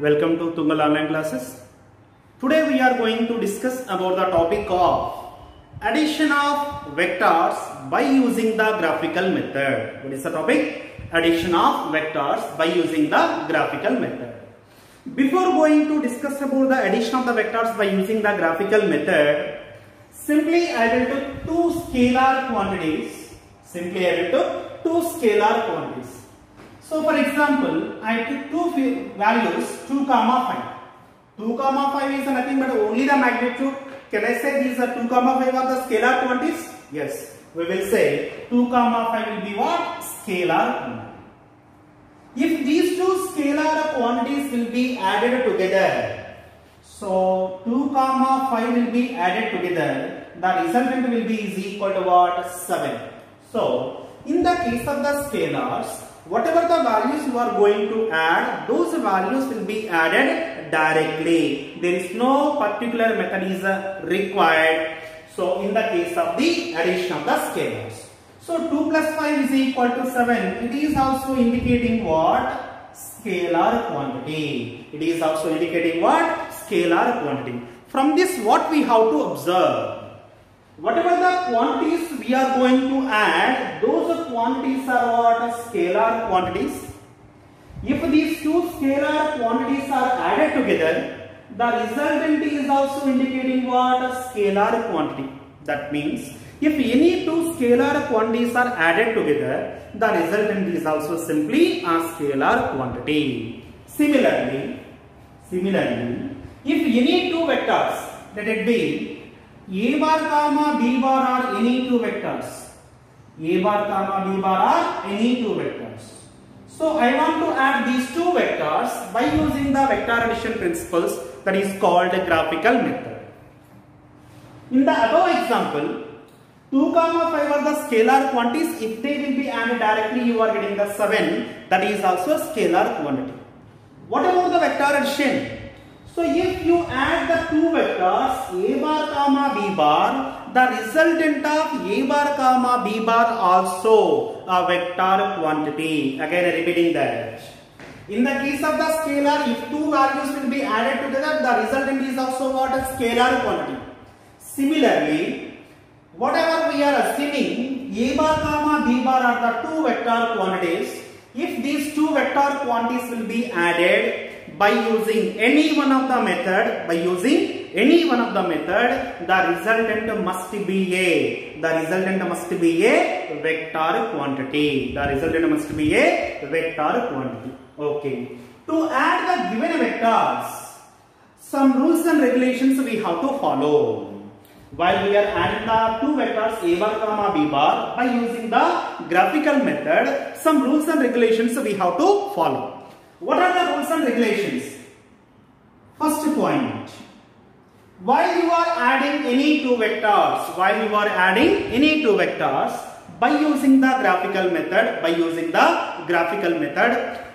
Welcome to Tungal Online Classes. Today we are going to discuss about the topic of addition of vectors by using the graphical method. What is the topic? Addition of vectors by using the graphical method. Before going to discuss about the addition of the vectors by using the graphical method, simply I will take two scalar quantities. So for example, I took two values 2, 5. 2, 5 is nothing but only the magnitude. Can I say these are 2, 5 are the scalar quantities? Yes. We will say 2, 5 will be what? Scalar quantity. If these two scalar quantities will be added together, so 2, 5 will be added together, the resultant will be is equal to what? 7. So in the case of the scalars, whatever the values you are going to add, those values will be added directly. There is no particular method is required. So in the case of the addition of the scalars. So 2 plus 5 is equal to 7. It is also indicating what? Scalar quantity. It is also indicating what? Scalar quantity. From this what we have to observe? Whatever the quantities we are going to add, those quantities are what? Scalar quantities. If these two scalar quantities are added together, the resultant is also indicating what? Scalar quantity. That means if any two scalar quantities are added together, the resultant is also simply a scalar quantity. Similarly, if any two vectors, let it be A bar comma B bar are any two vectors. A bar comma B bar are any two vectors. So I want to add these two vectors by using the vector addition principles, that is called the graphical method. In the above example, 2, 5 are the scalar quantities. If they will be added directly, you are getting the 7. That is also a scalar quantity. What about the vector addition? So if you add the two vectors A bar comma B bar, the resultant of A bar comma B bar also a vector quantity. Again repeating that. In the case of the scalar, if two values will be added together, the resultant is also what? A scalar quantity. Similarly, whatever we are assuming, A bar comma B bar are the two vector quantities. If these two vector quantities will be added by using any one of the method, the resultant must be a vector quantity. Okay. To add the given vectors, some rules and regulations we have to follow. While we are adding the two vectors A bar comma B bar by using the graphical method, some rules and regulations we have to follow. What are the rules and regulations? First point. While you are adding any two vectors, by using the graphical method,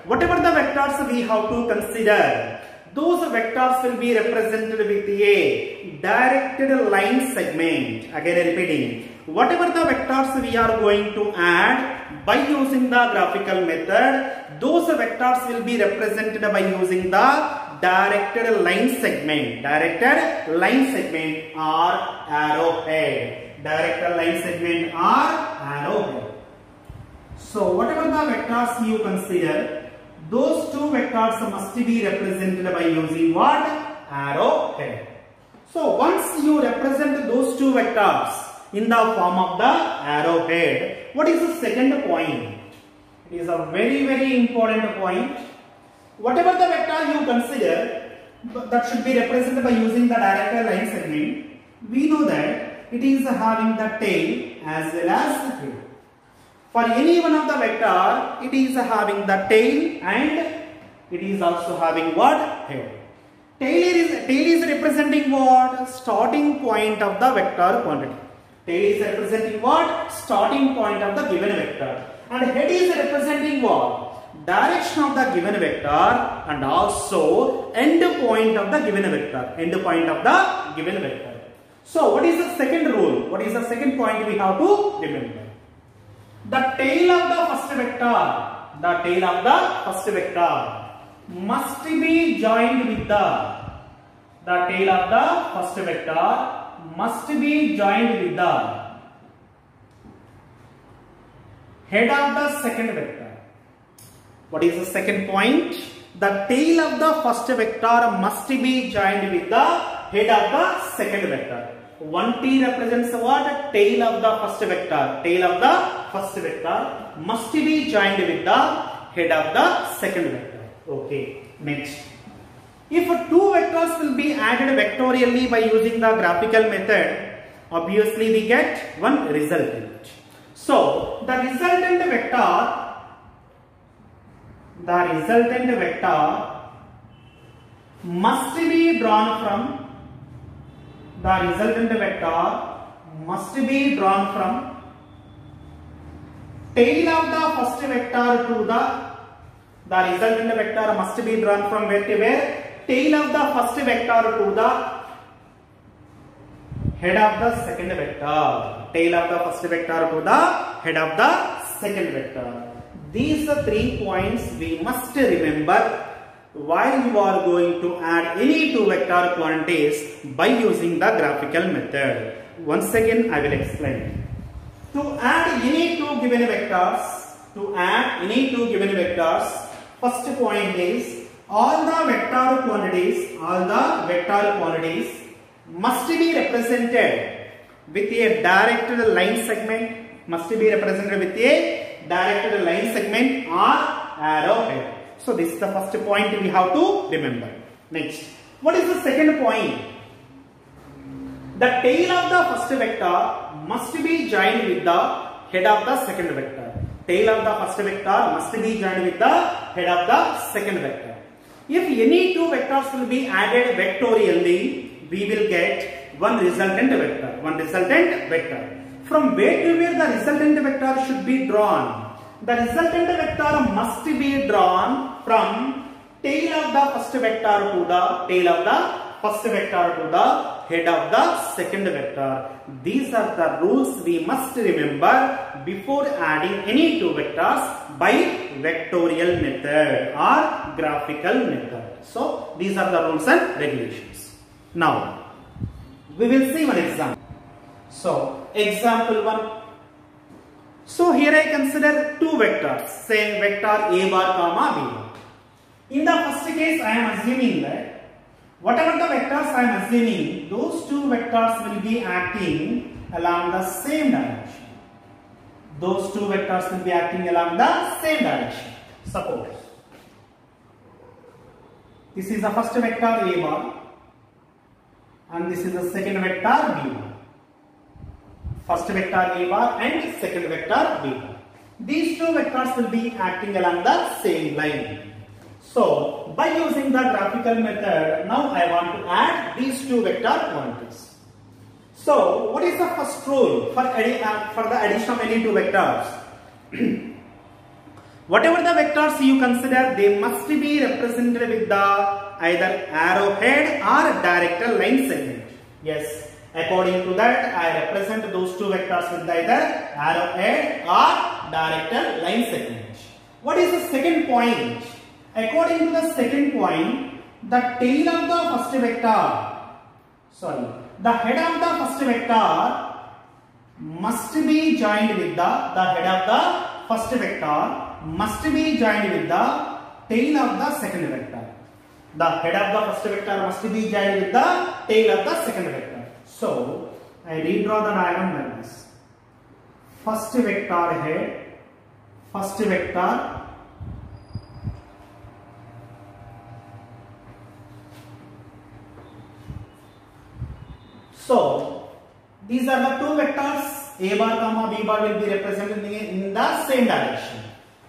whatever the vectors we have to consider, those vectors will be represented with a directed line segment. Again repeating. Whatever the vectors we are going to add by using the graphical method, those vectors will be represented by using the directed line segment or arrowhead. So whatever the vectors you consider, those two vectors must be represented by using what? Arrowhead. So once you represent those two vectors in the form of the arrowhead, what is the second point? It is a very, very important point. Whatever the vector you consider that should be represented by using the directed line segment, we know that it is having the tail as well as the head. For any one of the vector, it is having the tail and it is also having what? Head. Tail is representing what? Starting point of the vector quantity. Tail is representing what? Starting point of the given vector. And head is representing what? Direction of the given vector and also end point of the given vector. So what is the second rule? What is the second point we have to remember? The tail of the first vector must be joined with the tail of the first vector must be joined with the head of the second vector. What is the second point? The tail of the first vector must be joined with the head of the second vector. 1t represents what? Tail of the first vector. Tail of the first vector must be joined with the head of the second vector. Okay, next. If two vectors will be added vectorially by using the graphical method, obviously we get one resultant. So the resultant vector must be drawn from tail of the first vector to the resultant vector must be drawn from where to where? Tail of the first vector to the head of the second vector. Tail of the first vector to the head of the second vector. These are 3 points we must remember while you are going to add any two vector quantities by using the graphical method. Once again I will explain. To add any two given vectors, first point is all the vector quantities must be represented with a directed line segment. Or arrowhead. So this is the first point we have to remember. Next, what is the second point? The tail of the first vector must be joined with the head of the second vector. Tail of the first vector must be joined with the head of the second vector. If any two vectors will be added vectorially, we will get one resultant vector. From where to where the resultant vector should be drawn? The resultant vector must be drawn from tail of the first vector to the head of the second vector. These are the rules we must remember before adding any two vectors by vectorial method or graphical method. So these are the rules and regulations. Now we will see one example. So example 1. So here I consider two vectors, say vector a bar comma b bar. In the first case I am assuming that whatever the vectors I am assuming, those two vectors will be acting along the same direction. Suppose this is the first vector a bar and this is the second vector b bar. First vector a bar and second vector b bar. These two vectors will be acting along the same line. So by using the graphical method, now I want to add these two vector quantities. So what is the first rule for the addition of any two vectors? Whatever the vectors you consider, they must be represented with the either arrowhead or directed line segment. Yes. According to that, I represent those two vectors with either arrowhead or directed line segment. What is the second point? According to the second point, the tail of the first vector, the head of the first vector must be joined with the head of the first vector must be joined with the tail of the second vector. The head of the first vector must be joined with the tail of the second vector. So I redraw the diagram like this. First vector head, first vector so these are the two vectors a bar comma b bar will be represented in the same direction.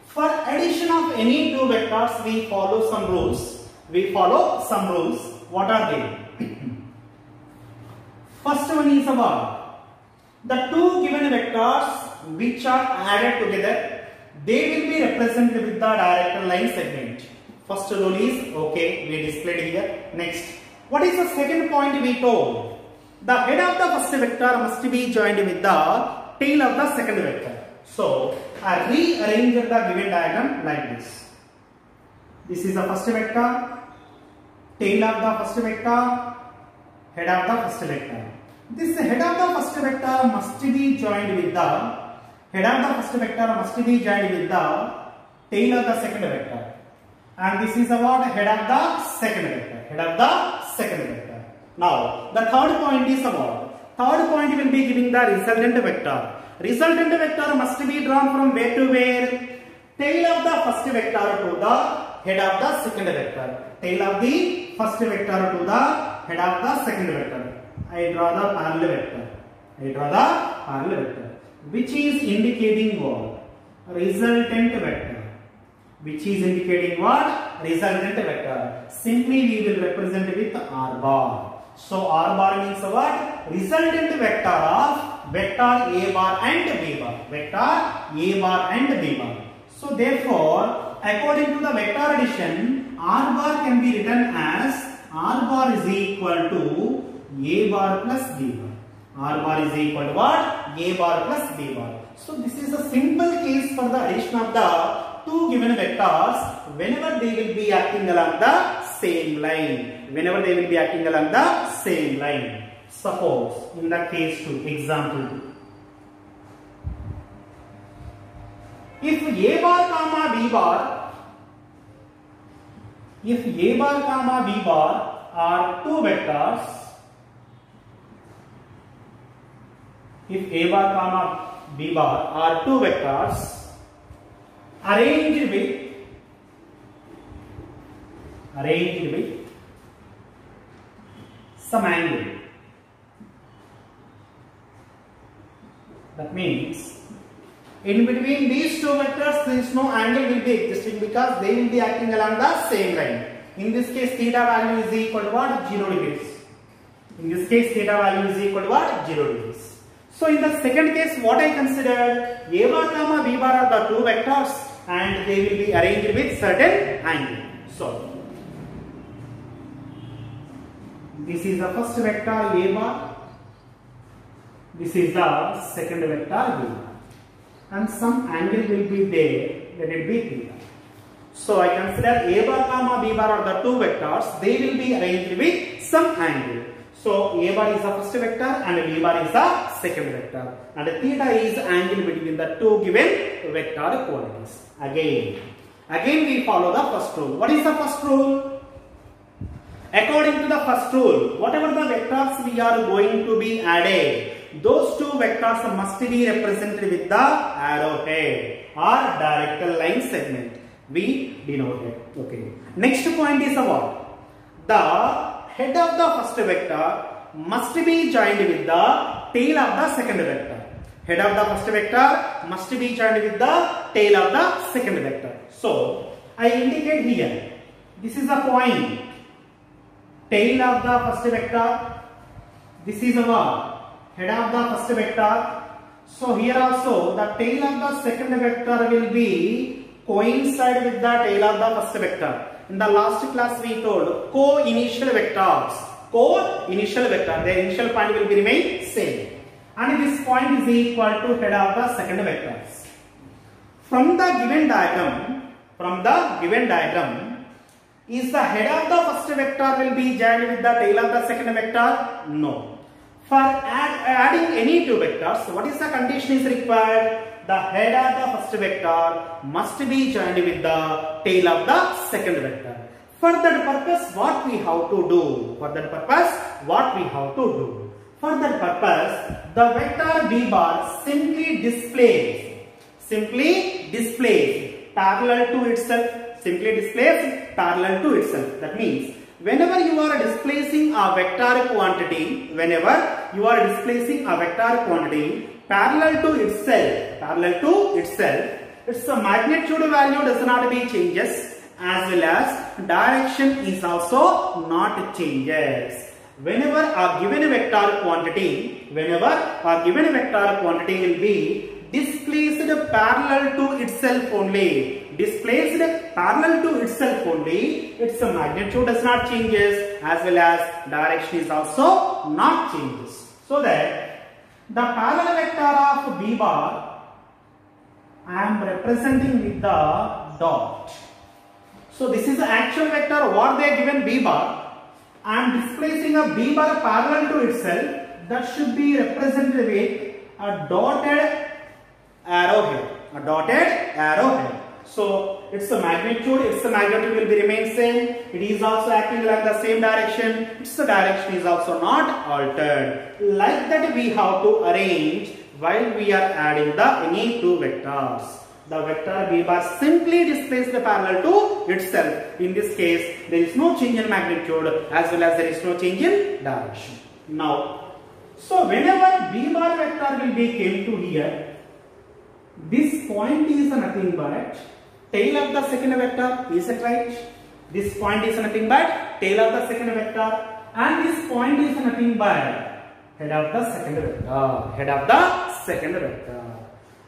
For addition of any two vectors, we follow some rules. What are they? First one is about the two given vectors which are added together, they will be represented with the directed line segment. First rule is okay, we displayed here. Next, what is the second point we told? The head of the first vector must be joined with the tail of the second vector. So I rearrange the given diagram like this. This is the first vector, tail of the first vector, head of the first vector. This head of the first vector must be joined with the head of the first vector must be joined with the tail of the second vector, and this is about head of the second vector. Head of the second vector. Now the third point is about third point will be giving the resultant vector. Resultant vector must be drawn from where to where? Tail of the first vector to the head of the second vector. Tail of the first vector to the head of the second vector. I draw the parallel vector. I draw the parallel vector, which is indicating what? Resultant vector. Which is indicating what? Resultant vector. Simply we will represent with R bar. So R bar means what? Resultant vector of vector A bar and B bar. Vector A bar and B bar. So therefore, according to the vector addition, R bar can be written as R bar is equal to A bar plus B bar. R bar is equal to what? A bar plus B bar. So this is a simple case for the addition of the two given vectors whenever they will be acting along the same line. Whenever they will be acting along the same line. Suppose in the case 2, example 2. If A bar comma B bar, if A bar comma B bar are two vectors, if A bar comma B bar are two vectors arranged with some angle. That means in between these two vectors there is no angle will be existing because they will be acting along the same line. In this case theta value is equal to what? 0 degrees. In this case theta value is equal to what? 0 degrees. So in the second case what I considered, A bar comma B bar are the two vectors and they will be arranged with certain angle. So this is the first vector A bar, this is the second vector B bar, and some angle will be there, let it be theta. So I consider A bar comma B bar are the two vectors, they will be arranged with some angle. So A bar is the first vector and B bar is the second vector, and theta is angle between the two given vector quantities. Again we follow the first rule. What is the first rule? According to the first rule, whatever the vectors we are going to be added, those two vectors must be represented with the arrowhead or directional line segment. We denote it. Okay. Next point is what? The head of the first vector must be joined with the tail of the second vector. Head of the first vector must be joined with the tail of the second vector. So I indicate here. This is the point. Tail of the first vector. This is our head of the first vector. So here also the tail of the second vector will be coincide with the tail of the first vector. In the last class we told co-initial vectors. Co-initial vector. Their initial point will be remain same. And this point is equal to head of the second vectors. From the given diagram, is the head of the first vector will be joined with the tail of the second vector? No. For adding any two vectors, what is the condition is required? The head of the first vector must be joined with the tail of the second vector. For that purpose, what we have to do? For that purpose, the vector B bar simply displays parallel to itself. That means whenever you are displacing a vector quantity, parallel to itself, its magnitude value does not be changes, as well as direction is also not changes. Whenever a given vector quantity will be displaced parallel to itself only, its magnitude does not changes, as well as direction is also not changes. So that the parallel vector of B bar I am representing with the dot. So this is the actual vector what they are given b bar. I am displacing a b bar parallel to itself. That should be represented with a dotted arrow here. A dotted arrow here. So its magnitude will be remain same. It is also acting along the same direction. Its direction is also not altered. Like that we have to arrange while we are adding the any two vectors. The vector b bar simply displays the parallel to itself. In this case, there is no change in magnitude as well as there is no change in direction. Now, so whenever b bar vector will be came to here, this point is nothing but tail of the second vector, is it right? This point is nothing but tail of the second vector, and this point is nothing but head of the second vector. Head of the second vector.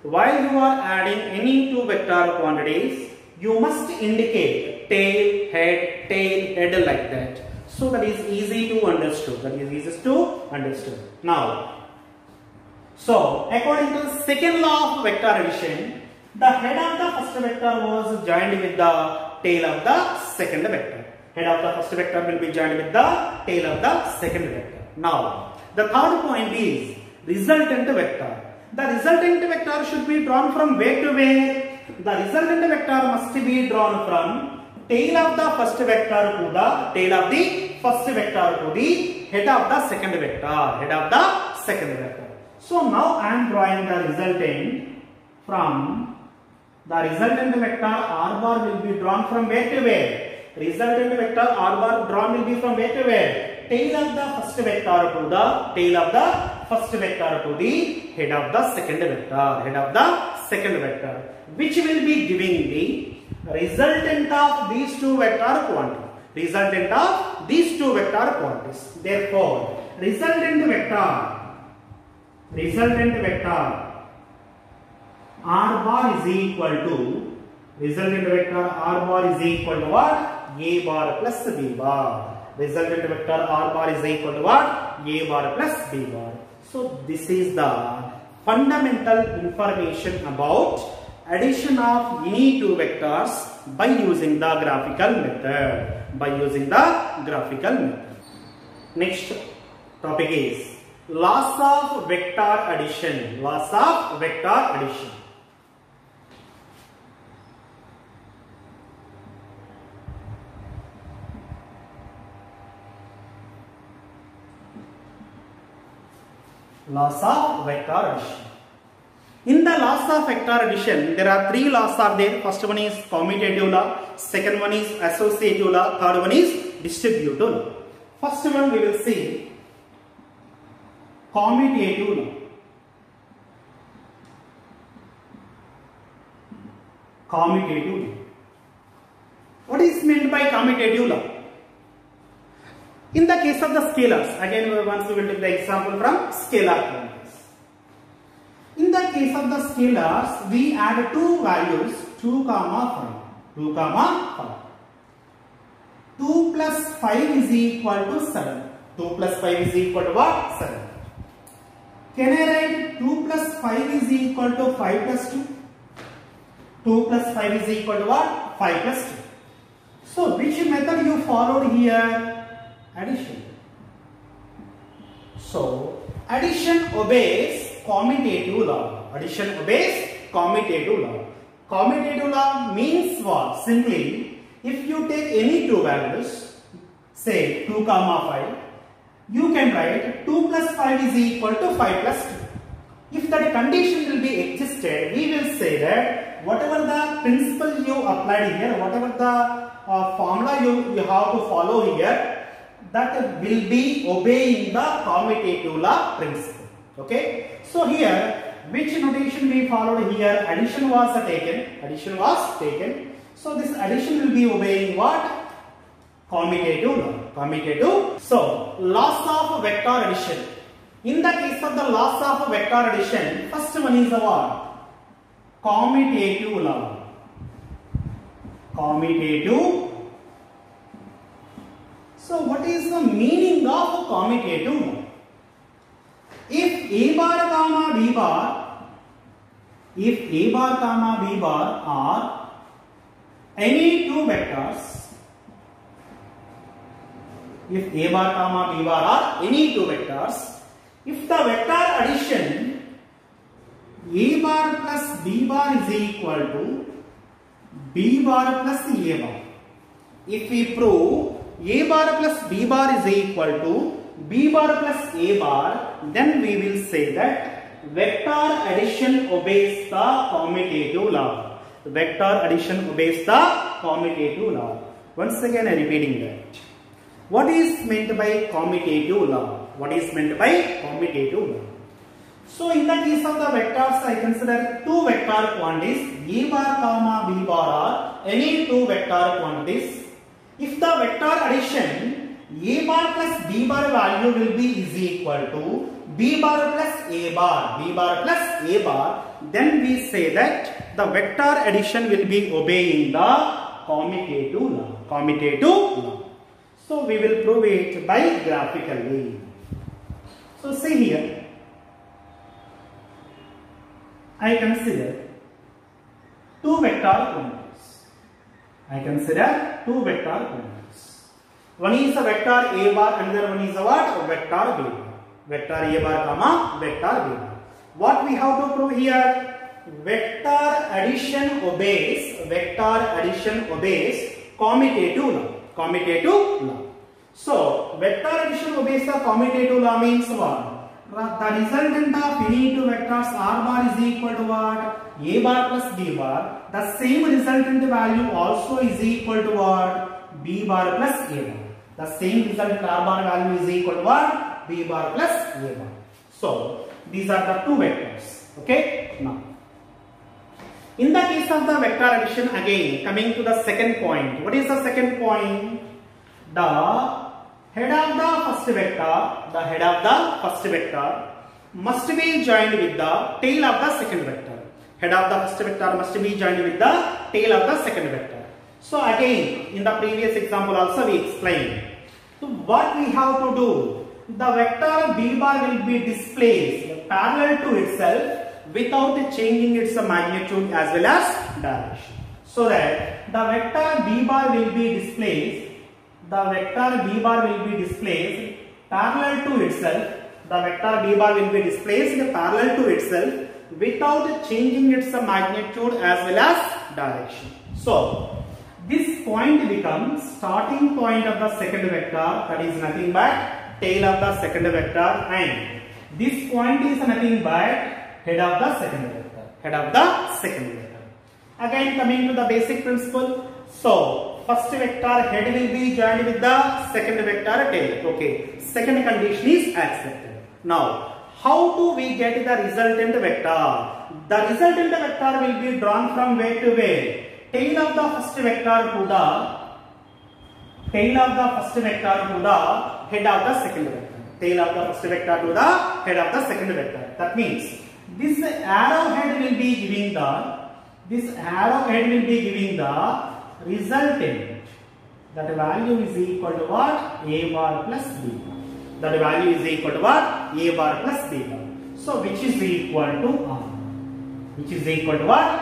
While you are adding any two vector quantities, you must indicate tail, head like that. So that is easy to understand. Now, so according to the second law of vector addition, the head of the first vector was joined with the tail of the second vector. Head of the first vector will be joined with the tail of the second vector. Now, the third point is resultant vector. The resultant vector should be drawn from where to where? The resultant vector must be drawn from tail of the first vector to the tail of the first vector to the head of the second vector. Head of the second vector. So now I am drawing the resultant from the resultant vector r bar will be drawn from where to where? Resultant vector r bar drawn will be from where to where? Tail of the first vector to the tail of the first vector to the head of the second vector. Head of the second vector, which will be giving the resultant of these two vector quantities. Resultant of these two vector quantities. Therefore, resultant vector r bar is equal to what? A bar plus b bar. Resultant vector r bar is equal to what? A bar plus b bar. So this is the fundamental information about addition of any two vectors by using the graphical method. Next topic is laws of vector addition. Laws of vector addition. Laws of vector addition. In the laws of vector addition, there are three laws are there. First one is commutative law, second one is associative law, third one is distributive law. First one we will see commutative law. Commutative law. What is meant by commutative law? In the case of the scalars, again once we will take the example from scalar quantities. In the case of the scalars, we add two values 2, 5. 2, 5. 2 plus 5 is equal to 7. 2 plus 5 is equal to what? 7. Can I write 2 plus 5 is equal to 5 plus 2? 2 plus 5 is equal to what? 5 plus 2. So which method you followed here? Addition. So addition obeys commutative law. Addition obeys commutative law. Commutative law means what? Simply, if you take any two values, say 2, 5, you can write 2 plus 5 is equal to 5 plus 2. If that condition will be existed, we will say that whatever the principle you applied here, whatever the formula you have to follow here, that will be obeying the commutative law principle. Okay. So here, which notation we followed here? Addition was taken. Addition was taken. So this addition will be obeying what? Commutative law. Commutative. So laws of vector addition. In the case of the laws of vector addition, first one is the what? Commutative law. Commutative. So what is the meaning of commutative law? If A bar comma B bar, are any two vectors, if a bar comma b bar are any two vectors, if the vector addition a bar plus b bar is equal to b bar plus a bar. If we prove a bar plus b bar is equal to b bar plus a bar, then we will say that vector addition obeys the commutative law. Vector addition obeys the commutative law. Once again I am repeating that. What is meant by commutative law? What is meant by commutative law? So in the case of the vectors, I consider two vector quantities a bar comma b bar are any two vector quantities. If the vector addition a bar plus b bar value will be is equal to b bar plus a bar, then we say that the vector addition will be obeying the commutative law. So we will prove it by graphically. So see here, I consider two vector quantities. One is a vector a bar, another one is a what? Vector b bar. Vector a bar comma vector b bar. What we have to prove here? Vector addition obeys commutative law. So vector addition obeys the commutative law means what? The resultant of any two vectors r bar is equal to what? A bar plus b bar. The same resultant value also is equal to what? B bar plus a bar. The same resultant r bar value is equal to what? B bar plus a bar. So these are the two vectors. Okay. Now, in the case of the vector addition, again coming to the second point. What is the second point? The head of the first vector must be joined with the tail of the second vector. Head of the first vector must be joined with the tail of the second vector. So again, in the previous example also we explained. So what we have to do? The vector b bar will be displaced parallel to itself without changing its magnitude as well as direction. So that the vector b bar will be displaced. The vector b bar will be displaced parallel to itself. The vector b bar will be displaced parallel to itself without changing its magnitude as well as direction. So this point becomes starting point of the second vector, that is nothing but tail of the second vector, and this point is nothing but head of the second vector. Again coming to the basic principle. So first vector head will be joined with the second vector tail. Okay, second condition is accepted. Now how do we get the resultant vector? The resultant vector will be drawn from where to where? Tail of the first vector to the head of the second vector. Tail of the first vector to the head of the second vector. That means this arrowhead will be giving the resultant. That value is equal to what? A bar plus b bar. That value is equal to what? A bar plus b bar. So which is equal to r. Which is equal to what?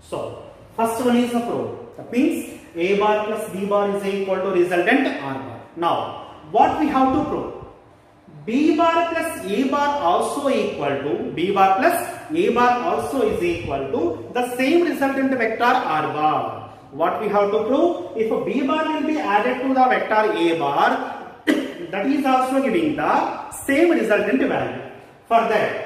So first one is approved. That means a bar plus b bar is equal to resultant r bar. Now what we have to prove? B bar plus a bar also equal to is equal to the same resultant vector r bar. What we have to prove? If a b bar will be added to the vector a bar, that is also giving the same resultant value. For that,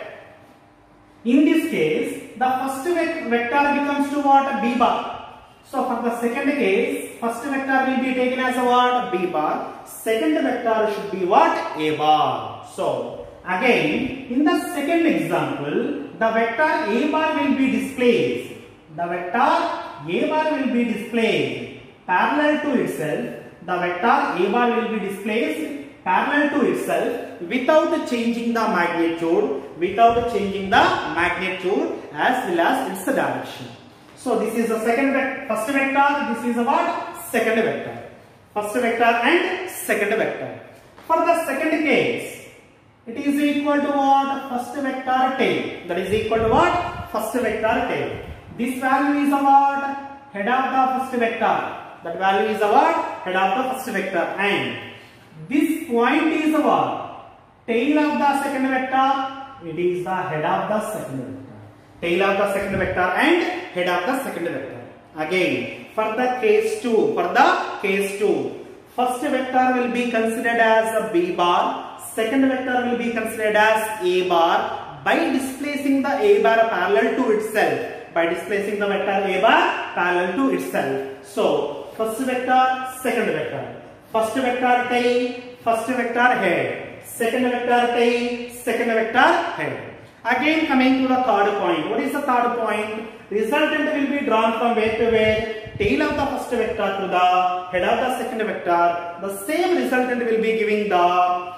in this case, the first vector becomes to what? B bar. So for the second case, first vector will be taken as a what? B bar. Second vector should be what? A bar. So again, in the second example, the vector a bar will be displaced. The vector a bar will be displayed parallel to itself. The vector a bar will be displaced parallel to itself without changing the magnitude, as well as its direction. So this is the first vector. This is a what? Second vector. First vector and second vector. For the second case, it is equal to what? First vector tail. That is equal to what? First vector tail. This value is a what? head of the first vector. That value is our head of the first vector, and this point is our tail of the second vector. It is the head of the second vector. Tail of the second vector and head of the second vector. Again, for the case 2, first vector will be considered as a B bar, second vector will be considered as A bar by displacing the A bar parallel to itself. By displacing the vector A bar parallel to itself. So, first vector, second vector. First vector tail, first vector head. Second vector tail, second vector head. Again coming to the third point. What is the third point? Resultant will be drawn from where to where? Tail of the first vector to the head of the second vector. The same resultant will be giving the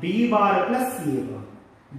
B bar plus A bar.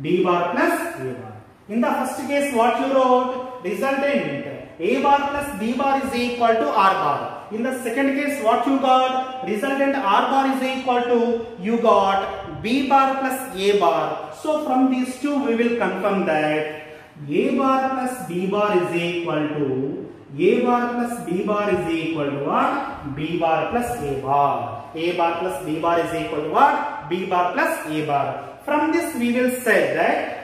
B bar plus A bar. In the first case, what you wrote? Resultant A bar plus B bar is equal to R bar. In the second case, what you got? Resultant R bar is equal to, you got B bar plus A bar. So from these two, we will confirm that A bar plus B bar is equal to, A bar plus B bar is equal to what? B bar plus A bar. A bar plus B bar is equal to what? B bar plus A bar. From this we will say that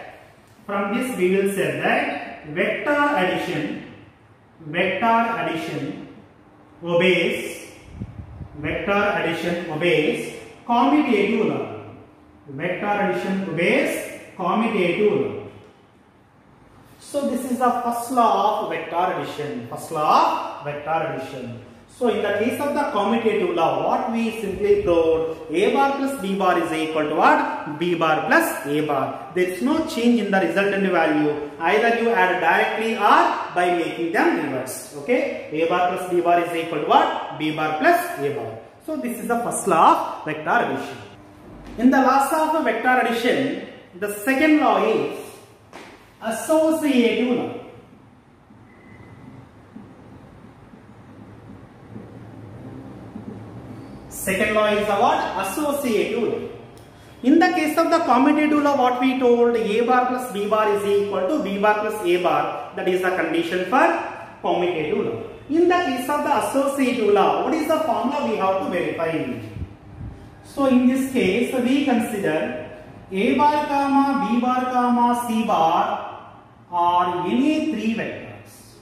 vector addition obeys commutative law. Vector addition obeys commutative law. So this is the first law of vector addition. So in the case of the commutative law, what we simply wrote, A bar plus B bar is equal to what? B bar plus A bar. There is no change in the resultant value. Either you add directly or by making them reverse. Okay? A bar plus B bar is equal to what? B bar plus A bar. So this is the first law of vector addition. In the laws of vector addition, the second law is associative law. Second law is what? Associative law. In the case of the commutative law, what we told, A bar plus B bar is equal to B bar plus A bar. That is the condition for commutative law. In the case of the associative law, what is the formula we have to verify? So in this case, we consider A bar comma B bar comma C bar are any three vectors.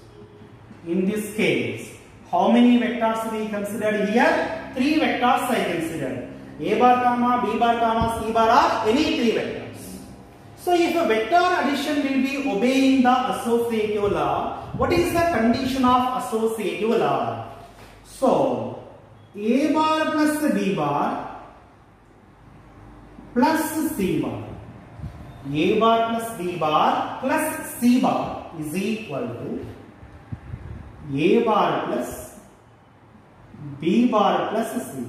In this case, how many vectors we considered here? Three vectors I considered. A bar comma B bar comma C bar are any three vectors. So if a vector addition will be obeying the associative law, what is the condition of associative law? So A bar plus B bar plus C bar. A bar plus B bar plus C bar is equal to A bar plus B bar plus C.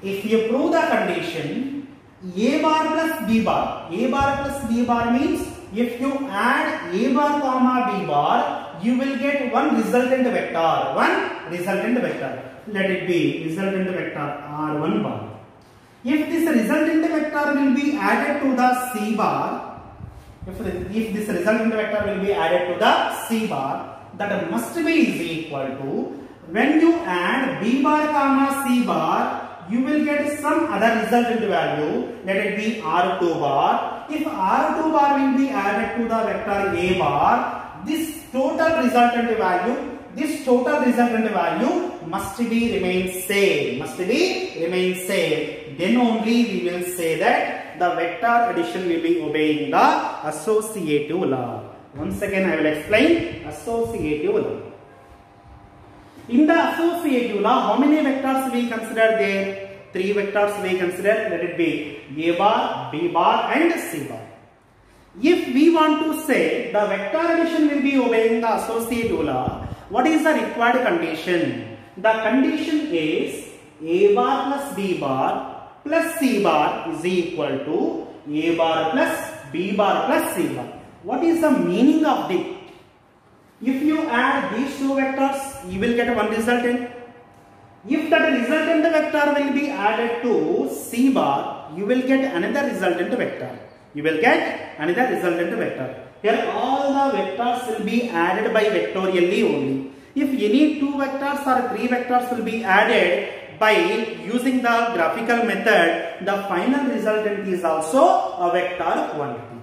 If you prove the condition, A bar plus B bar means if you add A bar comma B bar, you will get one resultant vector. Let it be resultant vector R1 bar. If this resultant vector will be added to the C bar, if this resultant vector will be added to the C bar, that must be is equal to, when you add B bar comma C bar, you will get some other resultant value. Let it be R2 bar. If R2 bar will be added to the vector A bar, this total resultant value must be remain same. Then only we will say that the vector addition will be obeying the associative law. Once again I will explain associative law. In the associative law, how many vectors we consider there? Three vectors we consider. Let it be A bar, B bar and C bar. If we want to say the vector addition will be obeying the associative law, what is the required condition? The condition is A bar plus B bar plus C bar is equal to A bar plus B bar plus C bar. What is the meaning of this? If you add these two vectors, you will get one resultant. If that resultant vector will be added to C bar, you will get another resultant vector. Here all the vectors will be added by vectorially only. If any two vectors or three vectors will be added by using the graphical method, the final resultant is also a vector quantity.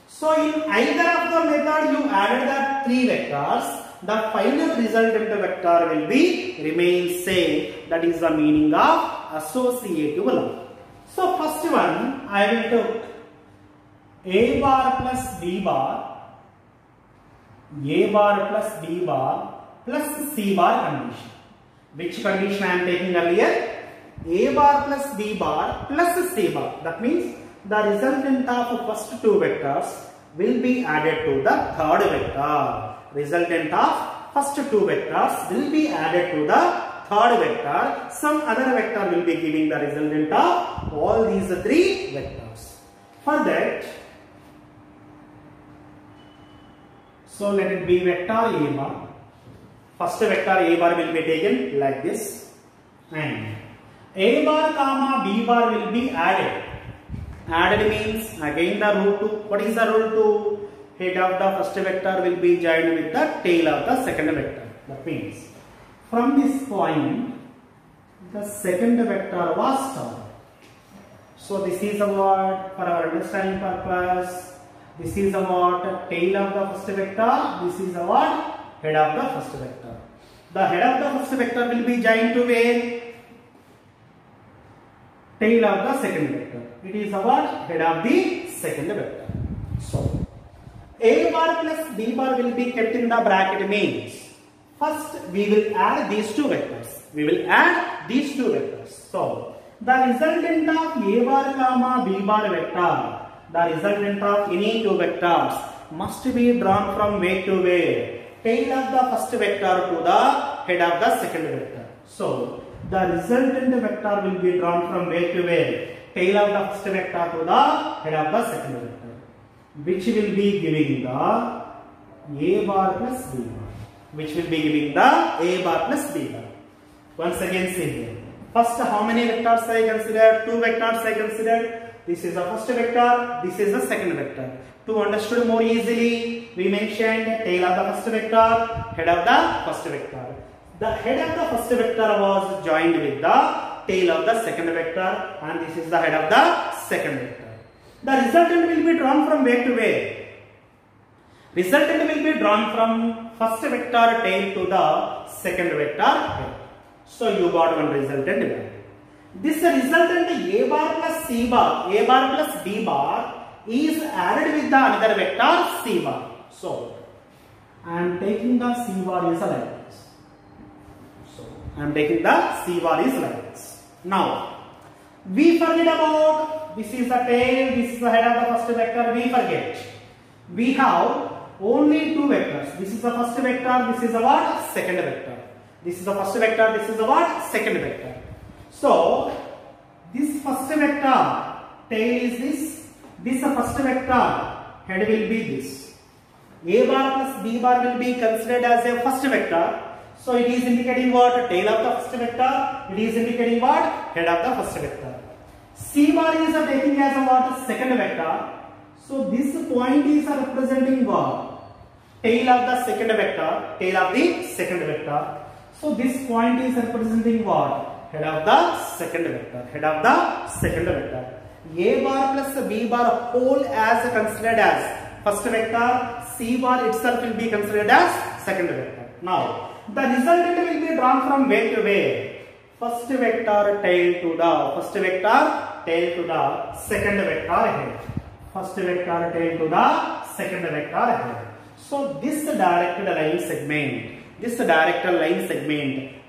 So in either of the method you added the three vectors, the final resultant vector will be remain same. That is the meaning of associative law. So first one I will take a bar plus b bar plus b bar plus c bar condition. Which condition I am taking earlier? A bar plus b bar plus c bar. That means the resultant of first two vectors will be added to the third vector. Resultant of first two vectors will be added to the third vector. Some other vector will be giving the resultant of all these three vectors. For that, so let it be vector a bar. First vector a bar will be taken like this, and a bar comma b bar will be added. Added means again the rule 2. What is the rule 2? Head of the first vector will be joined with the tail of the second vector. That means from this point the second vector was started. So this is a word for our understanding purpose. This is a word tail of the first vector. This is a word head of the first vector. The head of the first vector will be joined to where? Tail of the second vector. It is our head of the second vector. So a bar plus b bar will be kept in the bracket means first we will add these two vectors. We will add these two vectors. So the resultant of a bar comma b bar vector, the resultant of any two vectors must be drawn from where to where? Tail of the first vector to the head of the second vector. So the resultant vector will be drawn from where to where? Tail of the first vector to the head of the second vector, which will be giving the a bar plus b bar. Which will be giving the a bar plus b bar. Once again see here. First how many vectors I considered? Two vectors I considered. This is the first vector, this is the second vector. To understand more easily, we mentioned tail of the first vector, head of the first vector. The head of the first vector was joined with the tail of the second vector, and this is the head of the second vector. The resultant will be drawn from where to where? Resultant will be drawn from first vector tail to the second vector head. So you got one resultant here. This resultant a bar plus c bar, a bar plus b bar is added with the another vector c bar. So I am taking the c bar is like this. So I am taking the c bar is like this. Now we forget about this is the tail, this is the head of the first vector. We forget. We have only two vectors. This is the first vector. This is the what? Second vector. This is the first vector. This is the what? Second vector. So this first vector tail is this. This first vector head will be this. A bar plus b bar will be considered as a first vector. So it is indicating what? Tail of the first vector. It is indicating what? Head of the first vector. C bar is taking as a what? Second vector. So this point is representing what? Tail of the second vector. Tail of the second vector. So this point is representing what? Head of the second vector. Head of the second vector. A bar plus b bar whole as considered as first vector. C bar itself will be considered as second vector. Now the resultant will be drawn from where to where? First vector tail to the first vector tail to the second vector head. First vector tail to the second vector head. So this directed line segment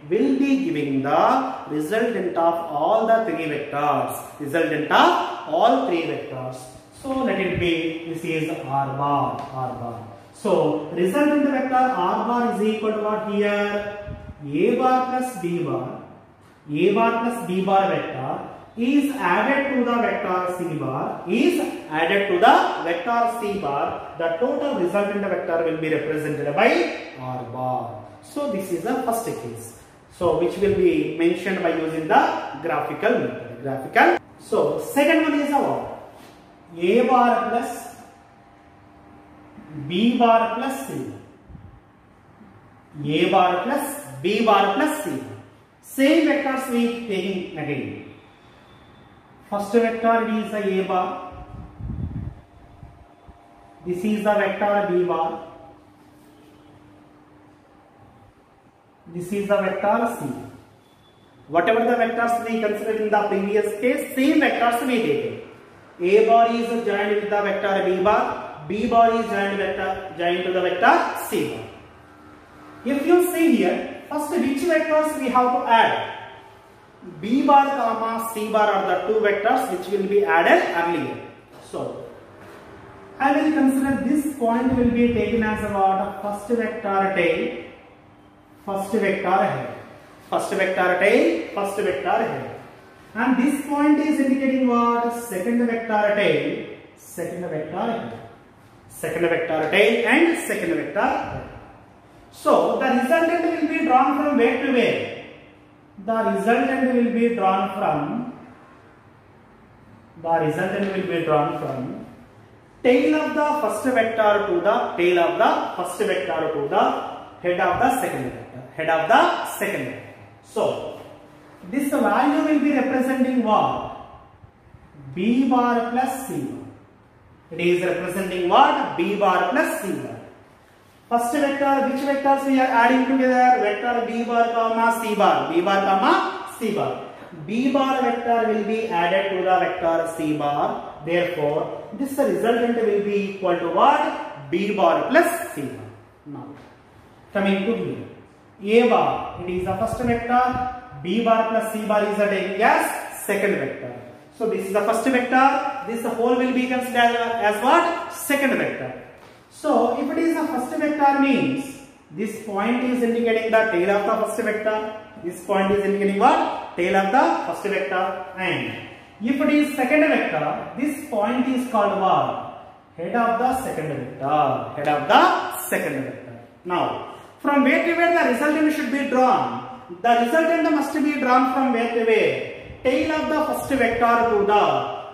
will be giving the resultant of all the three vectors. Resultant of all three vectors. So let it be, this is r bar. So resultant vector r bar is equal to what here? A bar plus b bar. A bar plus b bar vector is added to the vector c bar. The total resultant vector will be represented by r bar. So this is the first case. So which will be mentioned by using the graphical method. So second one is what? A bar plus B bar plus C bar. A bar plus B bar plus C bar. Same vectors we taking again. First vector is the A bar. This is the vector B bar. This is the vector C. Whatever the vectors we considered in the previous case, same vectors we taken. A bar is joined with the vector B bar. B bar is joined to the vector C bar. If you see here, first which vectors we have to add? B bar comma C bar are the two vectors which will be added earlier. So, I will consider this point will be taken as a what? First vector tail, first vector head. First vector tail, first vector head. And this point is indicating what? Second vector tail, second vector head. Second vector tail and second vector head. So, the resultant will be drawn from where to where? The resultant will be drawn from tail of the first vector to the tail of the first vector to the head of the second vector. So, this value will be representing what? B bar plus C bar. It is representing what? B bar plus C bar. First vector, which vectors we are adding together? Vector B bar comma C bar. B bar comma C bar. B bar vector will be added to the vector C bar. Therefore, this resultant will be equal to what? B bar plus C bar. Now, coming to here. A bar, it is the first vector. B bar plus C bar is taken as second vector. So, this is the first vector. This whole will be considered as what? Second vector. So, if it is the first vector means this point is indicating the tail of the first vector. This point is indicating what? Tail of the first vector. And if it is second vector, this point is called what? Head of the second vector. Head of the second vector. Now, from where to where the resultant should be drawn? The resultant must be drawn from where to where? Tail of the first vector to the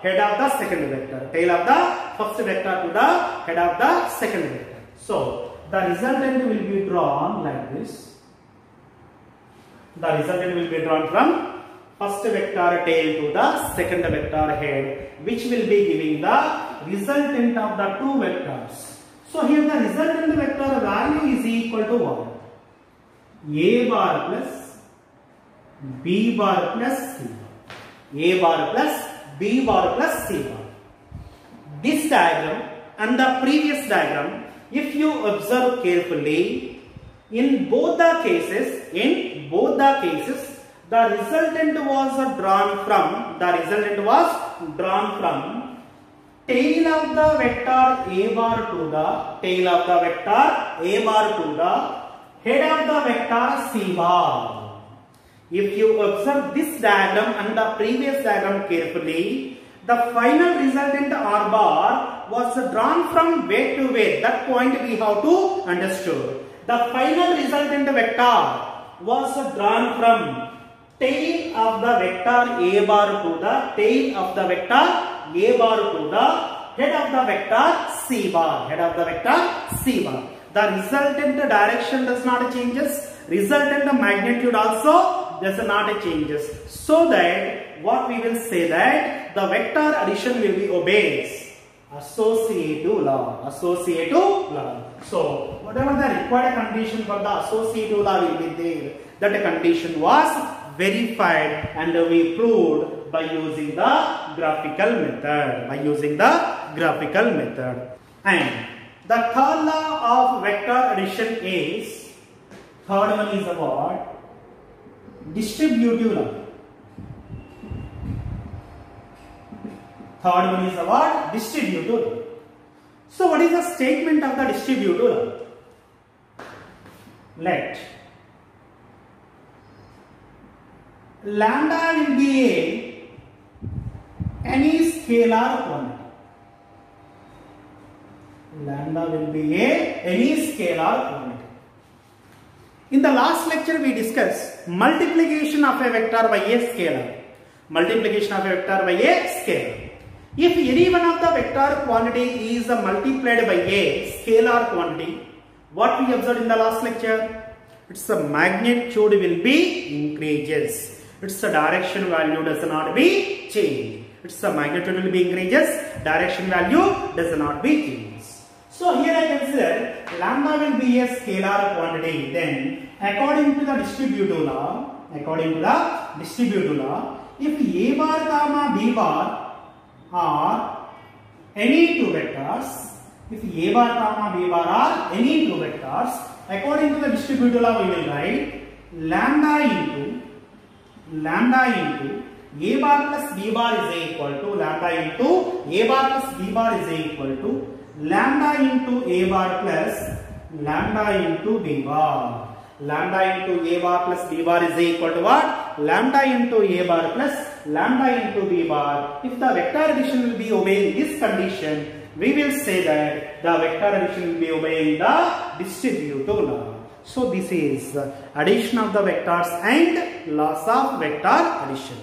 head of the second vector. Tail of the first vector to the head of the second vector. So, the resultant will be drawn like this. The resultant will be drawn from first vector tail to the second vector head, which will be giving the resultant of the two vectors. So, here the resultant vector value is equal to what? A bar plus B bar plus C bar. A bar plus B bar plus C bar. This diagram and the previous diagram, if you observe carefully, in both the cases, the resultant was drawn from tail of the vector A bar to the head of the vector C bar. If you observe this diagram and the previous diagram carefully, the final resultant R bar was drawn from where to where. That point we have to understood. The final resultant vector was drawn from tail of the vector A bar to the tail of the vector A bar to the head of the vector C bar. Head of the vector C bar. The resultant direction does not changes. Resultant magnitude also does not changes. So that what we will say that the vector addition will be obeys associative law. So whatever the required condition for the associative law will be there, that condition was verified and we proved by using the graphical method. And the third law of vector addition is, third one is about distributive law. Third one is about distributive law. So what is the statement of the distributive law? Let lambda will be any scalar quantity. Lambda will be any scalar quantity. In the last lecture we discussed multiplication of a vector by a scalar. If any one of the vector quantity is multiplied by a scalar quantity, what we observed in the last lecture? Its magnitude will be increases. Its direction value does not be changed. Its magnitude will be increases. Direction value does not be changed. So here I consider lambda will be a scalar quantity. Then according to the distributive law, if a bar comma b bar are any two vectors, according to the distributive law we will write lambda into a bar plus b bar is equal to lambda into a bar plus b bar is equal to lambda into a bar plus lambda into b bar. Lambda into a bar plus b bar is equal to what? Lambda into a bar plus lambda into b bar. If the vector addition will be obeying this condition, we will say that the vector addition will be obeying the distributive law. So this is addition of the vectors and laws of vector addition.